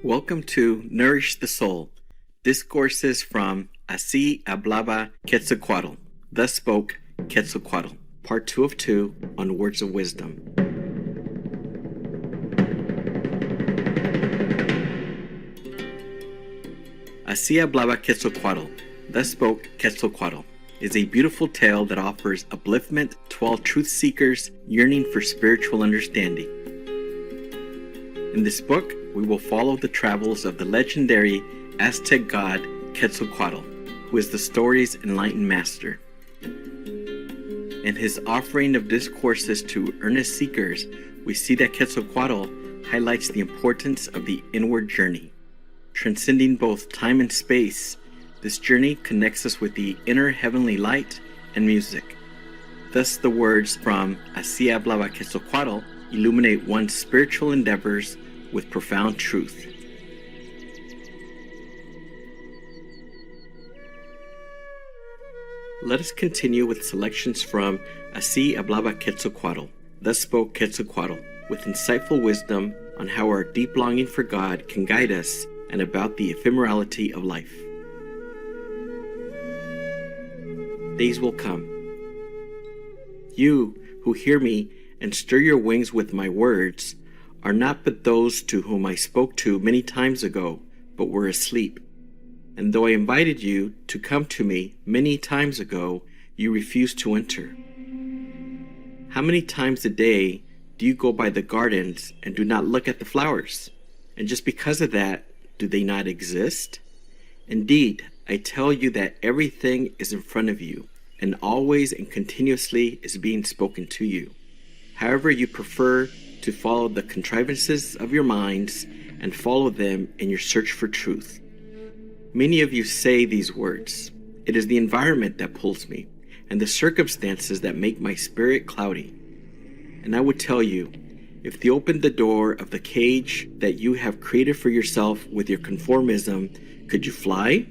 Welcome to Nourish the Soul, discourses from Hablaba Quetzalcóatl, thus spoke Quetzalcoatl, part 2 of 2 on words of wisdom. Hablaba Quetzalcóatl, thus spoke Quetzalcoatl, is a beautiful tale that offers upliftment to all truth seekers yearning for spiritual understanding. In this book, we will follow the travels of the legendary Aztec god Quetzalcoatl, who is the story's enlightened master. In his offering of discourses to earnest seekers, we see that Quetzalcoatl highlights the importance of the inward journey. Transcending both time and space, this journey connects us with the inner heavenly light and music. Thus, the words from Hablaba Quetzalcóatl illuminate one's spiritual endeavors with profound truth. Let us continue with selections from Hablaba Quetzalcóatl, thus spoke Quetzalcoatl, with insightful wisdom on how our deep longing for God can guide us and about the ephemerality of life. Days will come. You who hear me and stir your wings with my words are not but those to whom I spoke to many times ago, but were asleep. And though I invited you to come to me many times ago, you refused to enter. How many times a day do you go by the gardens and do not look at the flowers? And just because of that, do they not exist? Indeed, I tell you that everything is in front of you, and always and continuously is being spoken to you. However, you prefer to follow the contrivances of your minds and follow them in your search for truth. Many of you say these words, "It is the environment that pulls me, and the circumstances that make my spirit cloudy." And I would tell you, if they opened the door of the cage that you have created for yourself with your conformism, could you fly?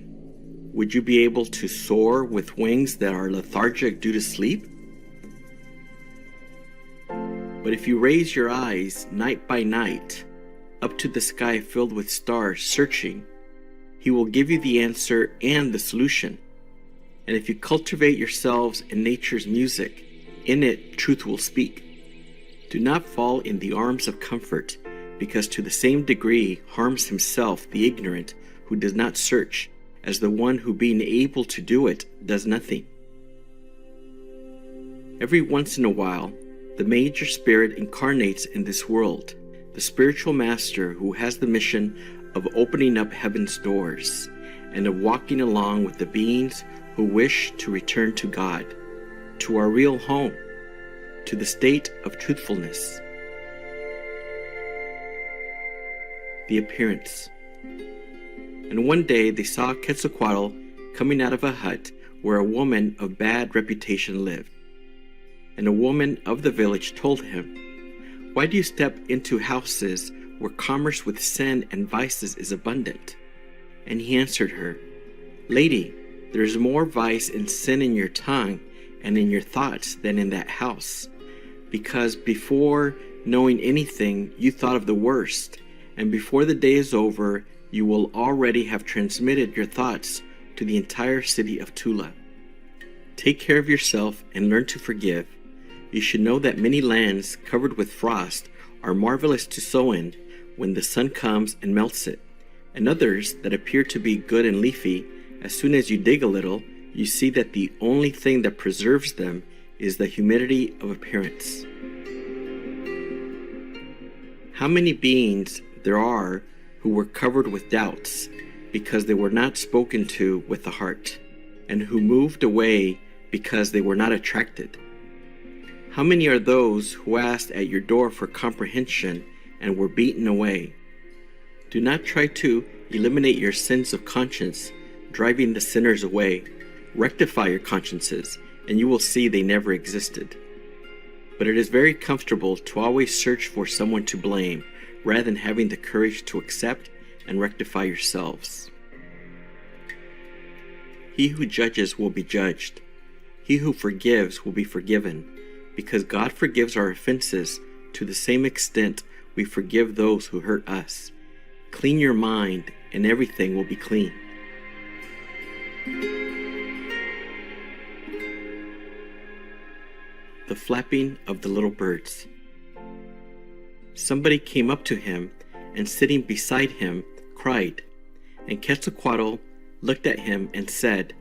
Would you be able to soar with wings that are lethargic due to sleep? But if you raise your eyes night by night up to the sky filled with stars searching, He will give you the answer and the solution. And if you cultivate yourselves in nature's music, in it truth will speak. Do not fall in the arms of comfort, because to the same degree harms himself the ignorant who does not search, as the one who, being able to do it, does nothing. Every once in a while, the major spirit incarnates in this world, the spiritual master who has the mission of opening up heaven's doors and of walking along with the beings who wish to return to God, to our real home, to the state of truthfulness. The appearance. And one day they saw Quetzalcoatl coming out of a hut where a woman of bad reputation lived. And a woman of the village told him, "Why do you step into houses where commerce with sin and vices is abundant?" And he answered her, "Lady, there is more vice and sin in your tongue and in your thoughts than in that house, because before knowing anything you thought of the worst, and before the day is over you will already have transmitted your thoughts to the entire city of Tula. Take care of yourself and learn to forgive. You should know that many lands covered with frost are marvelous to sow in when the sun comes and melts it, and others that appear to be good and leafy, as soon as you dig a little, you see that the only thing that preserves them is the humidity of appearance." How many beings there are who were covered with doubts because they were not spoken to with the heart, and who moved away because they were not attracted. How many are those who asked at your door for comprehension and were beaten away? Do not try to eliminate your sins of conscience, driving the sinners away. Rectify your consciences, and you will see they never existed. But it is very comfortable to always search for someone to blame, rather than having the courage to accept and rectify yourselves. He who judges will be judged. He who forgives will be forgiven, because God forgives our offenses to the same extent we forgive those who hurt us. clean your mind, and everything will be clean. The flapping of the little birds. Somebody came up to him and sitting beside him cried, and Quetzalcoatl looked at him and said,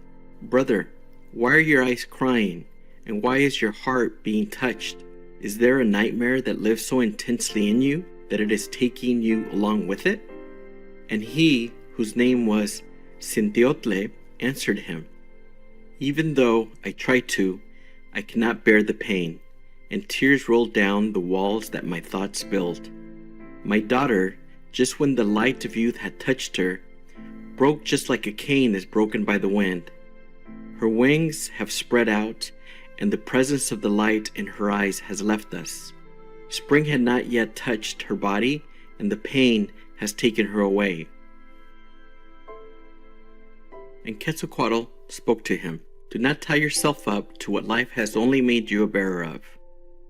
"Brother, why are your eyes crying, and why is your heart being touched? Is there a nightmare that lives so intensely in you that it is taking you along with it?" And he, whose name was Xintiotle, answered him, "Even though I try to, I cannot bear the pain, and tears roll down the walls that my thoughts build. My daughter, just when the light of youth had touched her, broke just like a cane is broken by the wind. Her wings have spread out, and the presence of the light in her eyes has left us. Spring had not yet touched her body, and the pain has taken her away." And Quetzalcoatl spoke to him, "Do not tie yourself up to what life has only made you a bearer of.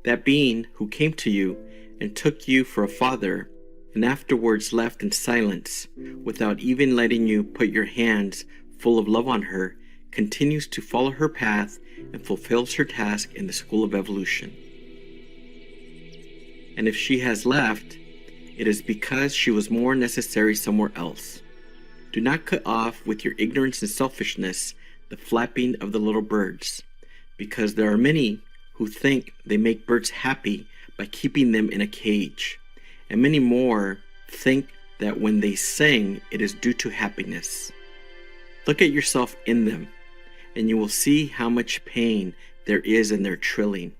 That being who came to you and took you for a father, and afterwards left in silence, without even letting you put your hands full of love on her, continues to follow her path and fulfills her task in the school of evolution. And if she has left, it is because she was more necessary somewhere else. Do not cut off with your ignorance and selfishness the flapping of the little birds, because there are many who think they make birds happy by keeping them in a cage, and many more think that when they sing it is due to happiness. Look at yourself in them, and you will see how much pain there is in their trilling.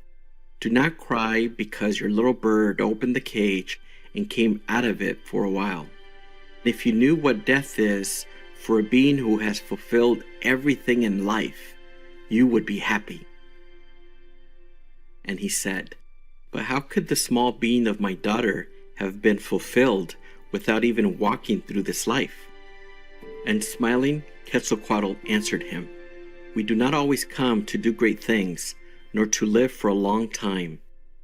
Do not cry because your little bird opened the cage and came out of it for a while. If you knew what death is for a being who has fulfilled everything in life, you would be happy." And he said, "But how could the small being of my daughter have been fulfilled without even walking through this life?" And smiling, Quetzalcoatl answered him, "We do not always come to do great things, nor to live for a long time.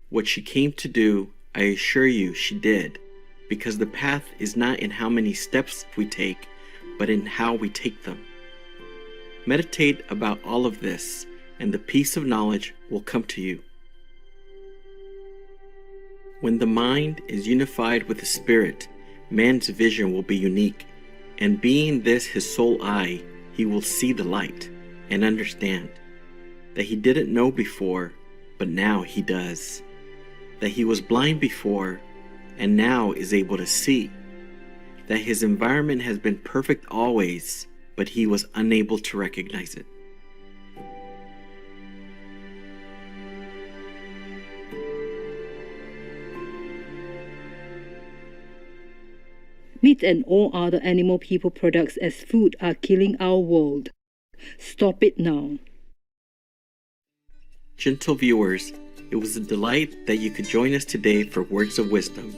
What she came to do, I assure you she did, because the path is not in how many steps we take, but in how we take them. Meditate about all of this, and the peace of knowledge will come to you. When the mind is unified with the spirit, man's vision will be unique, and being this his sole eye, he will see the light and understand that he didn't know before, but now he does. That he was blind before, and now is able to see. That his environment has been perfect always, but he was unable to recognize it." Meat and all other animal people products as food are killing our world. Stop it now. Gentle viewers, it was a delight that you could join us today for Words of Wisdom.